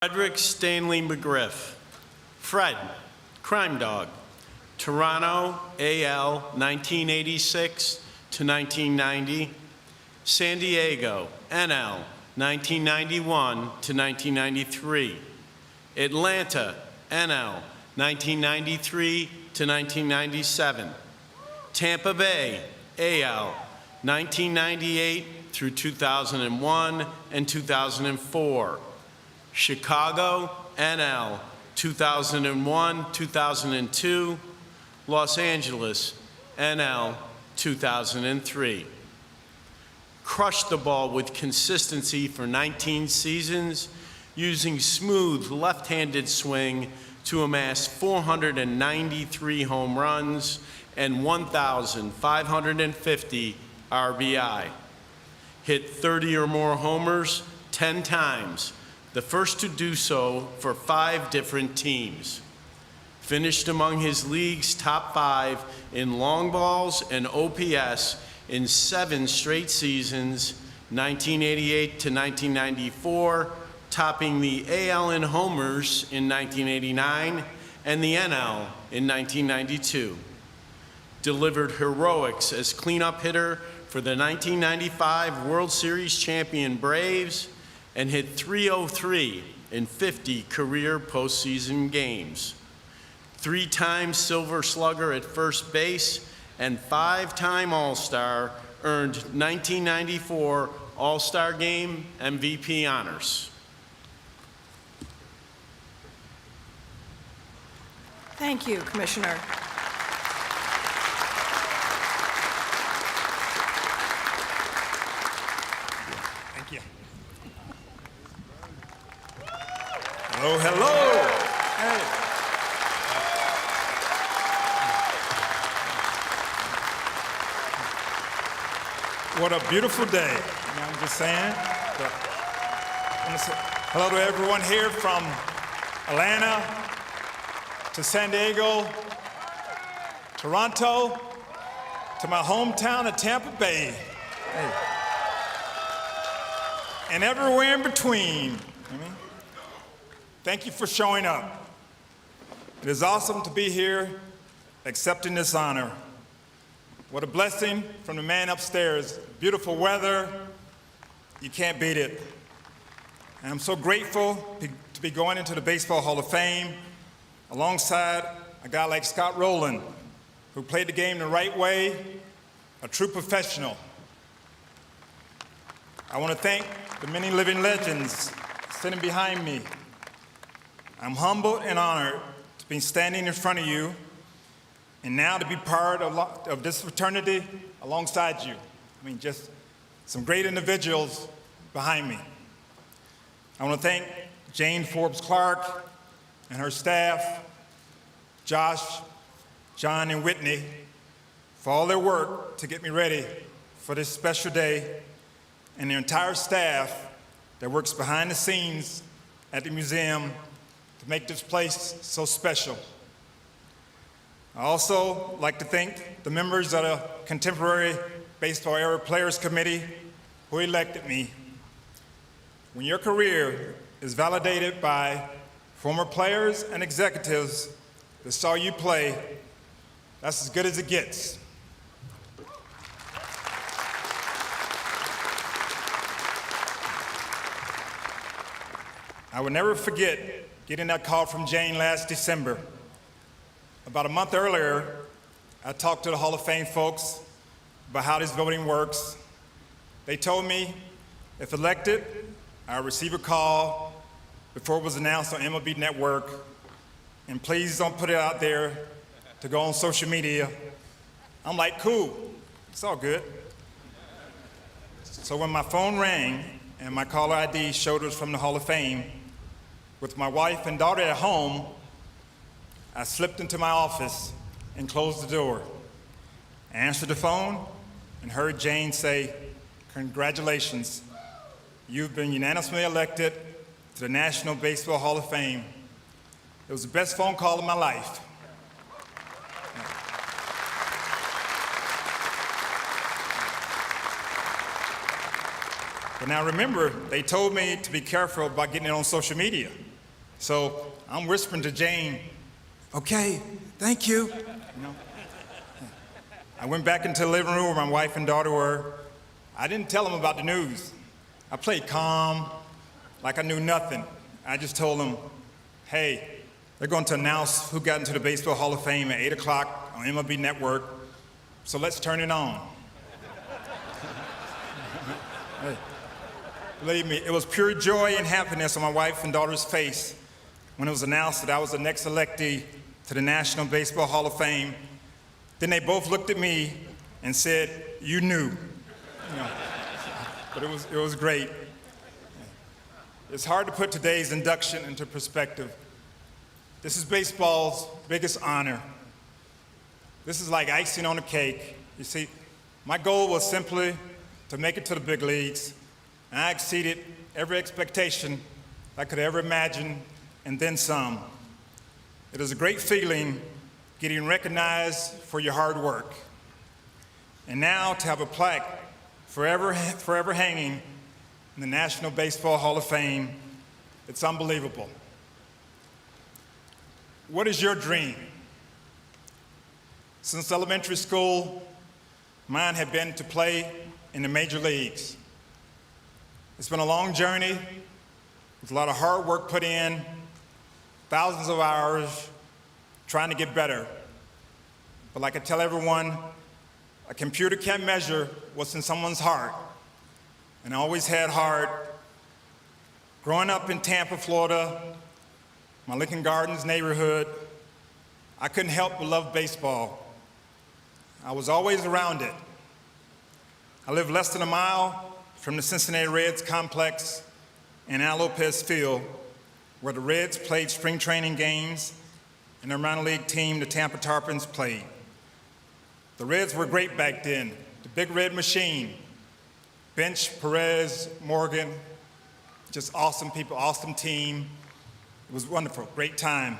Frederick Stanley McGriff. Fred, Crime Dog. Toronto, AL, 1986 to 1990. San Diego, NL, 1991 to 1993. Atlanta, NL, 1993 to 1997. Tampa Bay, AL, 1998 through 2001 and 2004. Chicago, NL, 2001, 2002. Los Angeles, NL, 2003. Crushed the ball with consistency for 19 seasons, using smooth left-handed swing to amass 493 home runs and 1,550 RBI. Hit 30 or more homers 10 times, the first to do so for 5 different teams. Finished among his league's top 5 in long balls and OPS in 7 straight seasons, 1988 to 1994, topping the AL in homers in 1989 and the NL in 1992. Delivered heroics as cleanup hitter for the 1995 World Series champion Braves and hit .303 in 50 career postseason games. 3-time Silver Slugger at first base and 5-time All-Star, earned 1994 All-Star Game MVP honors. Thank you, Commissioner. Thank you. Hello, hello. Hey. What a beautiful day. You know, I'm just saying. But I want to say hello to everyone here from Atlanta to San Diego, Toronto, to my hometown of Tampa Bay. Hey. And everywhere in between. Thank you for showing up. It is awesome to be here accepting this honor. What a blessing from the man upstairs. Beautiful weather, you can't beat it. And I'm so grateful to be going into the Baseball Hall of Fame alongside a guy like Scott Rowland, who played the game the right way, a true professional. I want to thank the many living legends sitting behind me. I'm humbled and honored to be standing in front of you and now to be part of this fraternity alongside you. I mean, just some great individuals behind me. I want to thank Jane Forbes Clark and her staff, Josh, John, and Whitney, for all their work to get me ready for this special day, and the entire staff that works behind the scenes at the museum to make this place so special. I also like to thank the members of the Contemporary Baseball Era Players Committee who elected me. When your career is validated by former players and executives that saw you play, that's as good as it gets. I will never forget getting that call from Jane last December. About a month earlier, I talked to the Hall of Fame folks about how this voting works. They told me if elected, I would receive a call before it was announced on MLB Network, and please don't put it out there to go on social media. I'm like, cool, it's all good. So when my phone rang and my caller ID showed us from the Hall of Fame, with my wife and daughter at home, I slipped into my office and closed the door. I answered the phone and heard Jane say, "Congratulations, you've been unanimously elected to the National Baseball Hall of Fame." It was the best phone call of my life. But now remember, they told me to be careful about getting it on social media. So I'm whispering to Jane, okay, thank you. You know? I went back into the living room where my wife and daughter were. I didn't tell them about the news. I played calm, like I knew nothing. I just told them, hey, they're going to announce who got into the Baseball Hall of Fame at 8 o'clock on MLB Network, so let's turn it on. Hey. Believe me, it was pure joy and happiness on my wife and daughter's face when it was announced that I was the next electee to the National Baseball Hall of Fame. Then they both looked at me and said, you knew. You know, but it was great. It's hard to put today's induction into perspective. This is baseball's biggest honor. This is like icing on a cake. You see, my goal was simply to make it to the big leagues, and I exceeded every expectation I could ever imagine, and then some. It is a great feeling getting recognized for your hard work. And now to have a plaque forever hanging in the National Baseball Hall of Fame, it's unbelievable. What is your dream? Since elementary school, mine had been to play in the major leagues. It's been a long journey with a lot of hard work put in, thousands of hours trying to get better. But like I tell everyone, a computer can't measure what's in someone's heart. And I always had heart. Growing up in Tampa, Florida, my Lincoln Gardens neighborhood, I couldn't help but love baseball. I was always around it. I lived less than a mile from the Cincinnati Reds complex in Al Lopez Field, where the Reds played spring training games and their minor league team, the Tampa Tarpons, played. The Reds were great back then. The Big Red Machine, Bench, Perez, Morgan, just awesome people, awesome team. It was wonderful, great time.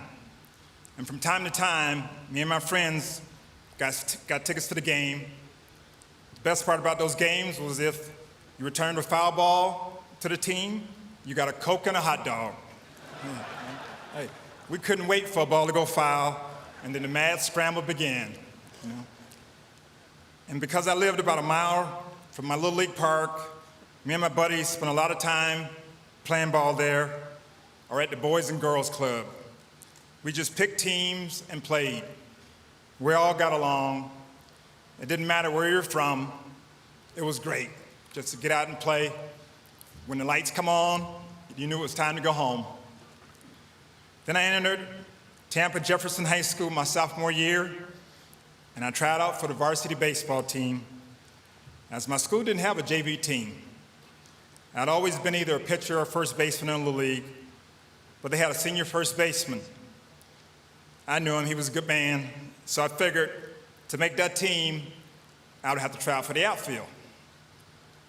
And from time to time, me and my friends got tickets to the game. The best part about those games was if you returned a foul ball to the team, you got a Coke and a hot dog. Hey, we couldn't wait for a ball to go foul, and then the mad scramble began. You know? And because I lived about a mile from my Little League park, me and my buddies spent a lot of time playing ball there or at the Boys and Girls Club. We just picked teams and played. We all got along. It didn't matter where you're from. It was great just to get out and play. When the lights come on, you knew it was time to go home. Then I entered Tampa Jefferson High School my sophomore year, and I tried out for the varsity baseball team. As my school didn't have a JV team, I'd always been either a pitcher or first baseman in the league, but they had a senior first baseman. I knew him, he was a good man, so I figured to make that team, I would have to try out for the outfield.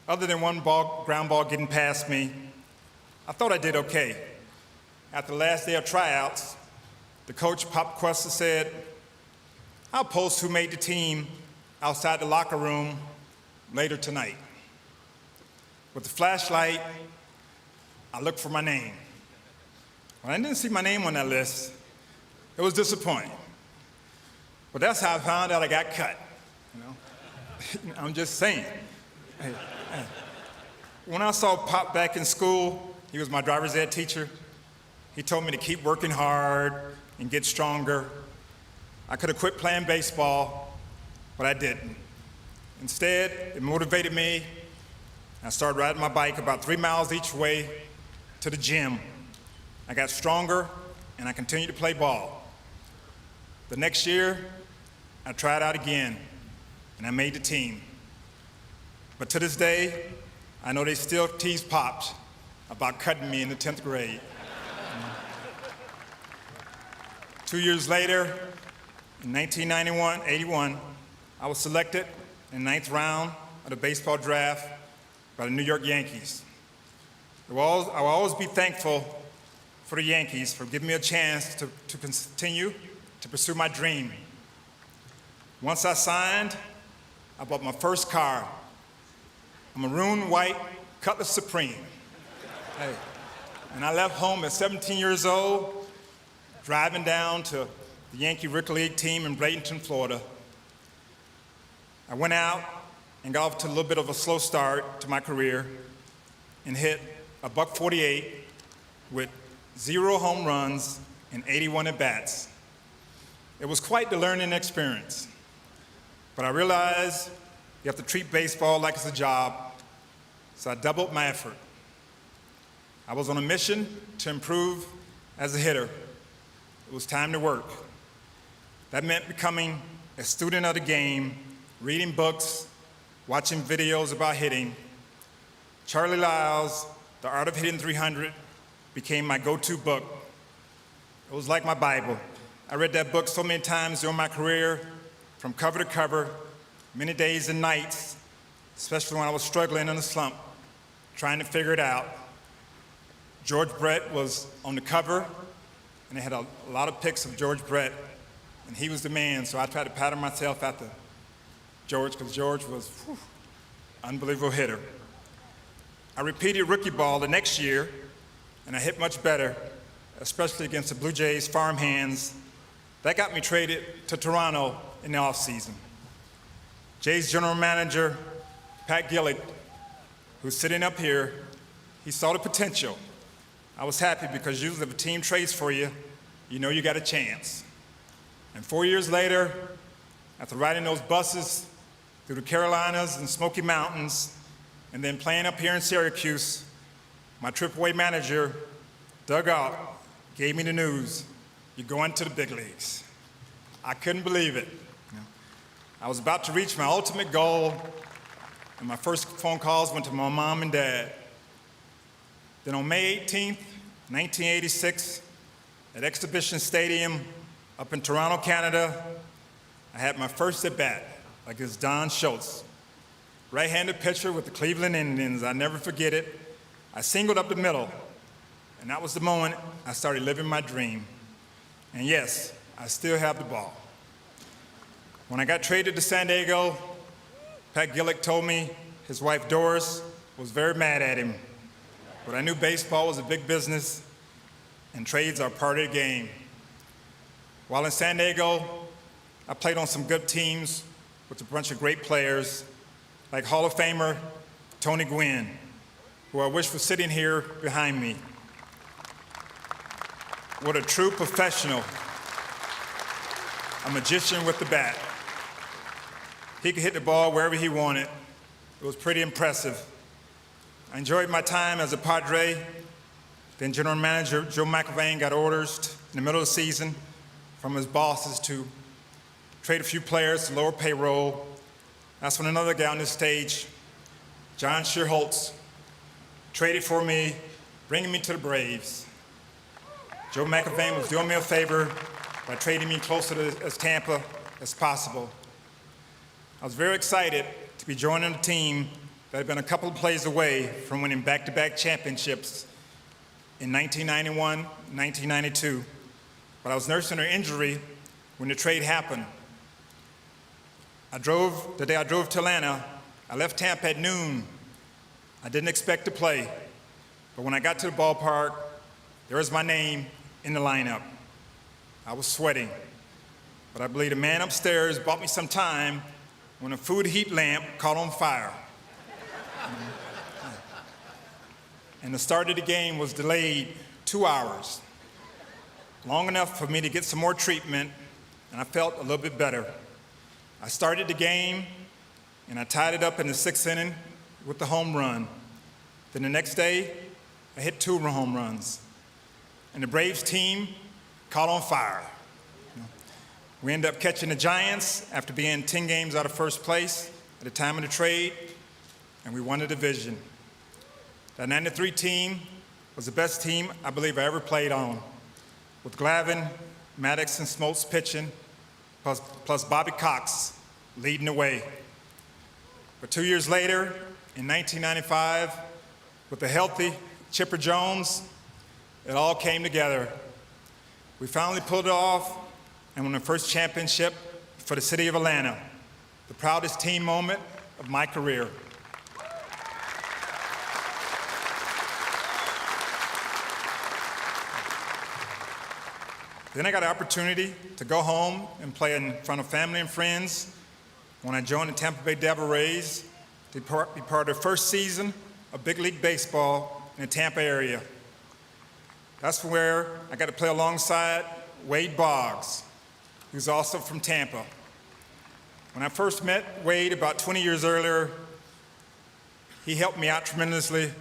Other than one ground ball getting past me, I thought I did okay. After the last day of tryouts, the coach popped the question and said, I'll post who made the team outside the locker room later tonight. With the flashlight, I looked for my name. When I didn't see my name on that list, it was disappointing. But that's how I found out I got cut. You know? I'm just saying. Hey. When I saw Pop back in school, he was my driver's ed teacher. He told me to keep working hard and get stronger. I could have quit playing baseball, but I didn't. Instead, it motivated me. I started riding my bike about 3 miles each way to the gym. I got stronger, and I continued to play ball. The next year, I tried out again, and I made the team. But to this day, I know they still tease Pops about cutting me in the 10th grade. 2 years later, in 1981, I was selected in the 9th round of the baseball draft by the New York Yankees. I will always be thankful for the Yankees for giving me a chance to continue to pursue my dream. Once I signed, I bought my first car, a maroon white Cutlass Supreme. Hey, And I left home at 17 years old, driving down to the Yankee Rookie League team in Bradenton, Florida. I went out and got off to a little bit of a slow start to my career and hit a .148 with 0 home runs and 81 at-bats. It was quite the learning experience, but I realized you have to treat baseball like it's a job, so I doubled my effort. I was on a mission to improve as a hitter. It was time to work. That meant becoming a student of the game, reading books, watching videos about hitting. Charlie Lyle's The Art of Hitting 300 became my go-to book. It was like my Bible. I read that book so many times during my career, from cover to cover, many days and nights, especially when I was struggling in a slump, trying to figure it out. George Brett was on the cover, and they had a lot of pics of George Brett, and he was the man, so I tried to pattern myself after George, because George was an unbelievable hitter. I repeated rookie ball the next year, and I hit much better, especially against the Blue Jays farmhands. That got me traded to Toronto in the offseason. Jays general manager, Pat Gillick, who's sitting up here, he saw the potential. I was happy because usually if a team trades for you, you know you got a chance. And 4 years later, after riding those buses through the Carolinas and Smoky Mountains, and then playing up here in Syracuse, my AAA manager, Doug Ott, gave me the news, you're going to the big leagues. I couldn't believe it. I was about to reach my ultimate goal, and my first phone calls went to my mom and dad. Then on May 18th, 1986, at Exhibition Stadium up in Toronto, Canada, I had my first at-bat against Don Schultz, right-handed pitcher with the Cleveland Indians. I'll never forget it. I singled up the middle, and that was the moment I started living my dream. And yes, I still have the ball. When I got traded to San Diego, Pat Gillick told me his wife Doris was very mad at him, but I knew baseball was a big business and trades are part of the game. While in San Diego, I played on some good teams with a bunch of great players like Hall of Famer Tony Gwynn, who I wish was sitting here behind me. What a true professional, a magician with the bat. He could hit the ball wherever he wanted. It was pretty impressive. I enjoyed my time as a Padre. Then General Manager Joe McIlvaine got orders in the middle of the season from his bosses to trade a few players to lower payroll. That's when another guy on this stage, John Shearholtz, traded for me, bringing me to the Braves. Joe McIlvaine was doing me a favor by trading me closer to as Tampa as possible. I was very excited to be joining a team that had been a couple of plays away from winning back-to-back championships in 1991 and 1992, but I was nursing an injury when the trade happened. The day I drove to Atlanta, I left Tampa at noon. I didn't expect to play, but when I got to the ballpark, there was my name in the lineup. I was sweating, but I believe the man upstairs bought me some time when a food heat lamp caught on fire. And the start of the game was delayed 2 hours, long enough for me to get some more treatment, and I felt a little bit better. I started the game, and I tied it up in the 6th inning with the home run. Then the next day, I hit 2 home runs, and the Braves team caught on fire. We ended up catching the Giants after being 10 games out of first place at the time of the trade, and we won the division. That 93 team was the best team I believe I ever played on, with Glavine, Maddox, and Smoltz pitching, plus Bobby Cox leading the way. But 2 years later, in 1995, with a healthy Chipper Jones, it all came together. We finally pulled it off and won the first championship for the city of Atlanta, the proudest team moment of my career. Then I got an opportunity to go home and play in front of family and friends when I joined the Tampa Bay Devil Rays to be part of their first season of big league baseball in the Tampa area. That's where I got to play alongside Wade Boggs, who's also from Tampa. When I first met Wade about 20 years earlier, he helped me out tremendously.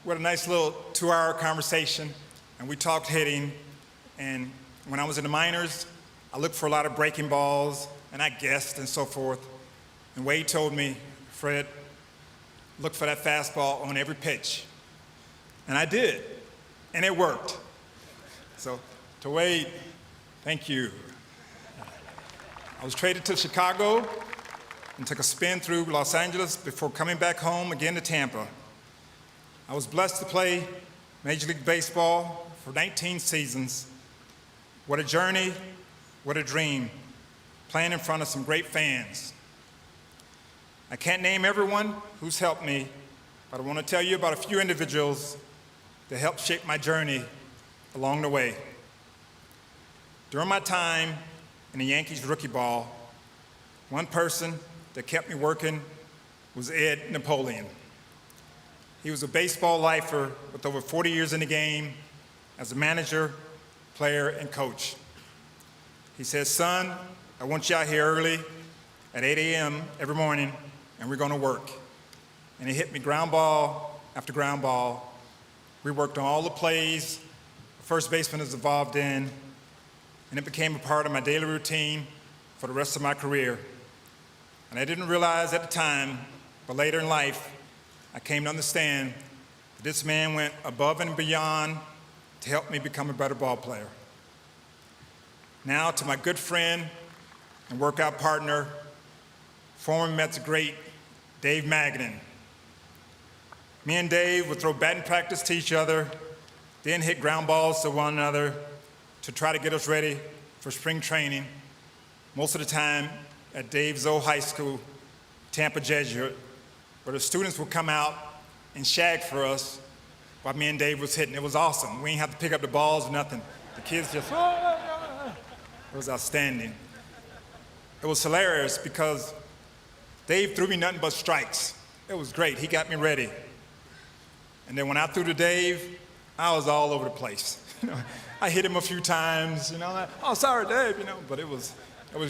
We had a nice little 2-hour conversation, and we talked hitting. And when I was in the minors, I looked for a lot of breaking balls, and I guessed and so forth. And Wade told me, Fred, look for that fastball on every pitch. And I did, and it worked. So to Wade, thank you. I was traded to Chicago and took a spin through Los Angeles before coming back home again to Tampa. I was blessed to play Major League Baseball for 19 seasons. What a journey, what a dream, playing in front of some great fans. I can't name everyone who's helped me, but I want to tell you about a few individuals that helped shape my journey along the way. During my time in the Yankees rookie ball, one person that kept me working was Ed Napoleon. He was a baseball lifer with over 40 years in the game as a manager, player, and coach. He said, son, I want you out here early at 8 a.m. every morning, and we're going to work. And he hit me ground ball after ground ball. We worked on all the plays the first baseman is involved in, and it became a part of my daily routine for the rest of my career. And I didn't realize at the time, but later in life, I came to understand that this man went above and beyond to help me become a better ball player. Now to my good friend and workout partner, former Mets great Dave Magnin. Me and Dave would throw batting practice to each other, then hit ground balls to one another to try to get us ready for spring training, most of the time at Dave's old high school, Tampa Jesuit, where the students would come out and shag for us while me and Dave was hitting. It was awesome. We didn't have to pick up the balls or nothing. The kids just, it was outstanding. It was hilarious because Dave threw me nothing but strikes. It was great. He got me ready. And then when I threw to Dave, I was all over the place. I hit him a few times, like, oh, sorry, Dave, but it was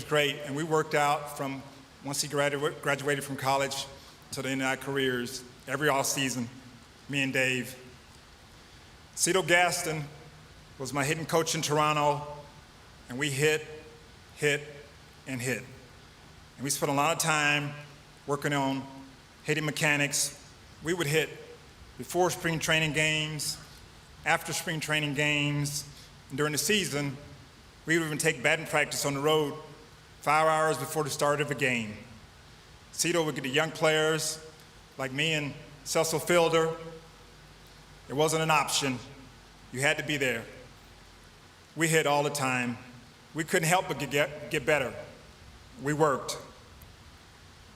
great. And we worked out from once he graduated from college to the end of our careers, every off season, me and Dave. Cito Gaston was my hitting coach in Toronto, and we hit, and hit. And we spent a lot of time working on hitting mechanics. We would hit before spring training games, after spring training games, and during the season, we would even take batting practice on the road 5 hours before the start of a game. Cito would get the young players, like me and Cecil Fielder. It wasn't an option. You had to be there. We hit all the time. We couldn't help but get better. We worked.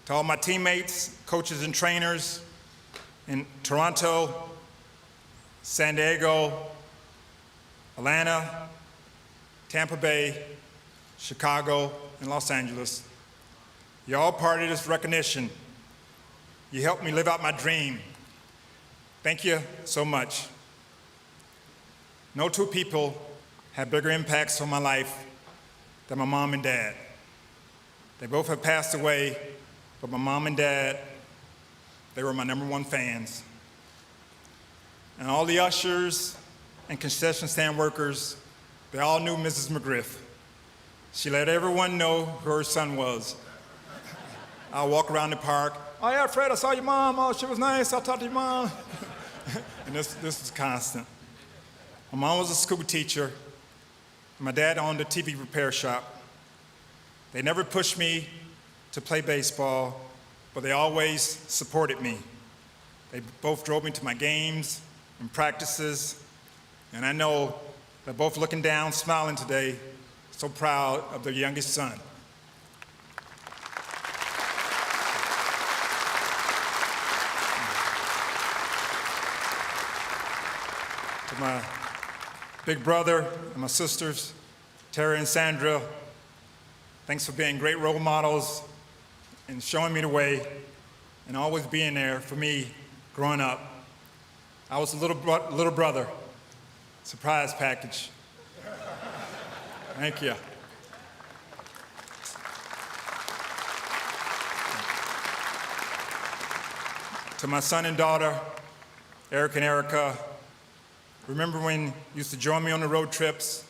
To all my teammates, coaches, and trainers in Toronto, San Diego, Atlanta, Tampa Bay, Chicago, and Los Angeles, you're all part of this recognition. You helped me live out my dream. Thank you so much. No two people have bigger impacts on my life than my mom and dad. They both have passed away, but my mom and dad, they were my #1 fans. And all the ushers and concession stand workers, they all knew Mrs. McGriff. She let everyone know who her son was. I'll walk around the park. Oh yeah, Fred, I saw your mom. Oh, she was nice. I'll talk to your mom. And this is constant. My mom was a school teacher. My dad owned a TV repair shop. They never pushed me to play baseball, but they always supported me. They both drove me to my games and practices, and I know they're both looking down, smiling today, so proud of their youngest son. To my big brother and my sisters, Terry and Sandra, thanks for being great role models and showing me the way and always being there for me growing up. I was a little brother. Surprise package. Thank you. To my son and daughter, Eric and Erica, remember when you used to join me on the road trips?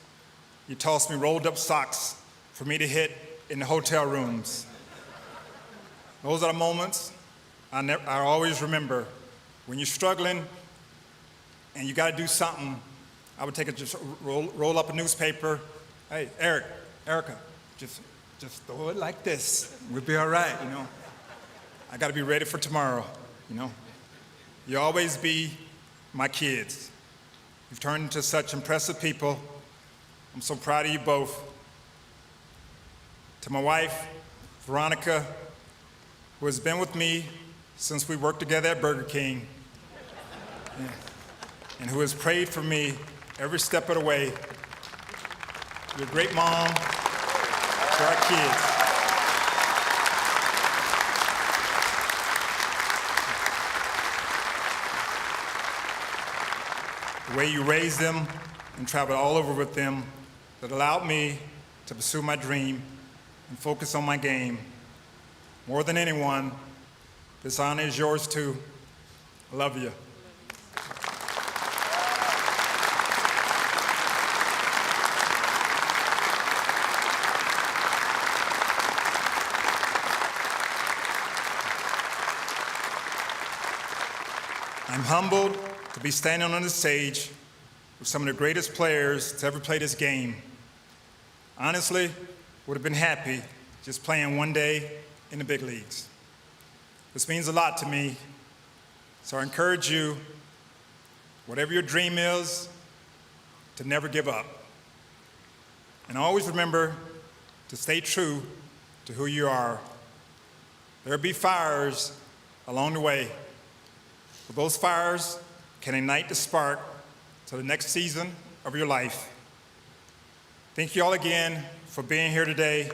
You tossed me rolled up socks for me to hit in the hotel rooms. Those are the moments I always remember. When you're struggling and you got to do something, I would just roll up a newspaper. Hey, Erica, just throw it like this. We'll be all right, you know. I got to be ready for tomorrow, you know. You'll always be my kids. You've turned into such impressive people. I'm so proud of you both. To my wife, Veronica, who has been with me since we worked together at Burger King, and who has prayed for me every step of the way. You're a great mom to our kids. The way you raised them and traveled all over with them that allowed me to pursue my dream and focus on my game. More than anyone, this honor is yours too. I love you. I'm humbled to be standing on the stage with some of the greatest players to ever play this game. Honestly, would have been happy just playing one day in the big leagues. This means a lot to me, so I encourage you, whatever your dream is, to never give up. And always remember to stay true to who you are. There'll be fires along the way, but those fires can ignite the spark to the next season of your life. Thank you all again for being here today.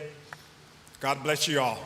God bless you all.